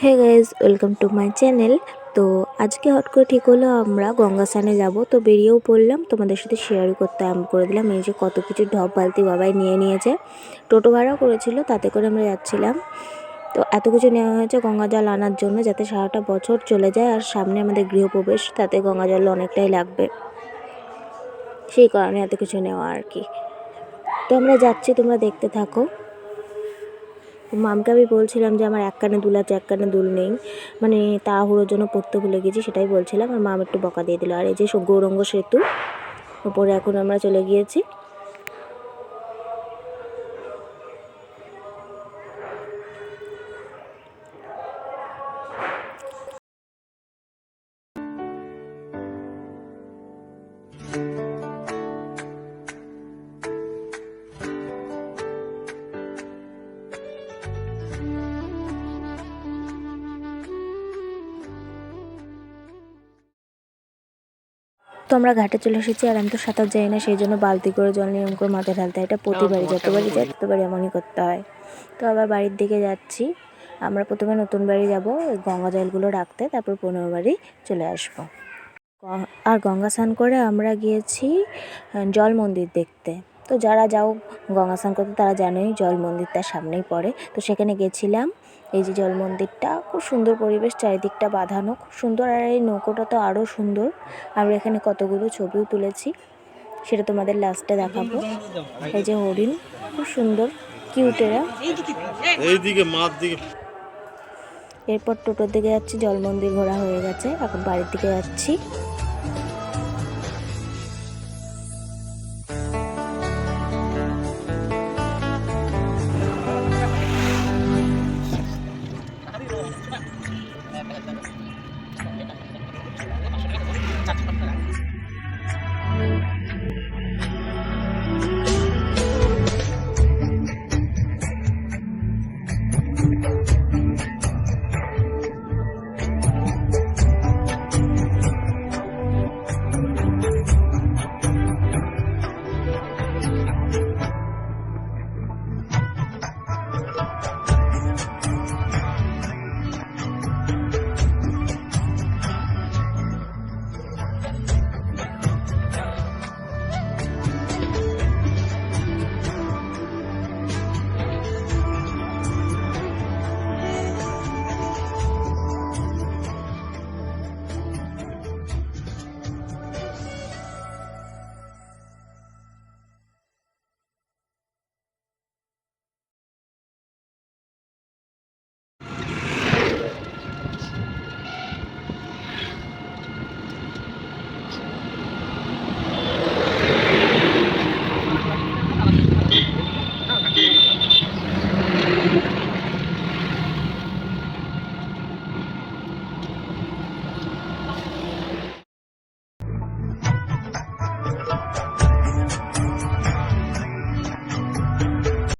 Hey guys, welcome to my channel. তো আজকে hot করে ঠিক হলো আমরা গঙ্গা স্নানে যাবো। তো বেরিয়েও পড়লাম, তোমাদের সাথে শেয়ারও করতে আরম্ভ করে দিলাম। এই যে কত কিছু ঢপ বালতি বাবাই নিয়ে নিয়েছে, টোটো ভাড়াও করেছিল, তাতে করে আমরা যাচ্ছিলাম। তো এত কিছু নেওয়া হয়েছে গঙ্গা জল আনার জন্য, যাতে সারাটা বছর চলে যায়। আর সামনে আমাদের গৃহপ্রবেশ, তাতে গঙ্গা জল অনেকটাই লাগবে, সেই কারণে এত কিছু নেওয়া আর কি। তো আমরা যাচ্ছি, তোমরা দেখতে থাকো। মামকে আমি বলছিলাম যে আমার এক কানে দুল আছে, এক কানে দুল নেই, মানে তাড়াহুড়োর জন্য পড়তে ভুলে গেছি, সেটাই বলছিলাম। আর মাম একটু বকা দিয়ে দিল। আর এই যে গৌরাঙ্গ সেতু উপরে এখন আমরা চলে গিয়েছি। তো আমরা ঘাটে চলে এসেছি। আর আমি তো সাঁতার যাই না, সেই জন্য বালতি করে জল নিয়ে করে মাথায় ঢালতে হয়। এটা প্রতিবারই, যতবারই যাই ততবারই এমনই করতে হয়। তো আবার বাড়ির দিকে যাচ্ছি। আমরা প্রথমে নতুন বাড়ি যাবো গঙ্গা জলগুলো রাখতে, তারপর 15 বাড়ি চলে আসবো। আর গঙ্গা স্নান করে আমরা গিয়েছি জল মন্দির দেখতে। তো যারা যাও গঙ্গা স্নান করতে তারা জানোই জল মন্দির তার সামনেই পড়ে। তো সেখানে গেছিলাম। এই যে জল মন্দিরটা, খুব সুন্দর পরিবেশ, চারিদিকটা বাঁধানো, খুব সুন্দর। আর এই নৌকোটা তো আরও সুন্দর। আমরা এখানে কতগুলো ছবিও তুলেছি, সেটা তোমাদের লাস্টে দেখাবো। এই যে হরিণ, খুব সুন্দর কিউটেরা। এরপর টোটোর দিকে যাচ্ছি, জল মন্দির ঘোরা হয়ে গেছে, এখন বাড়ির দিকে যাচ্ছি।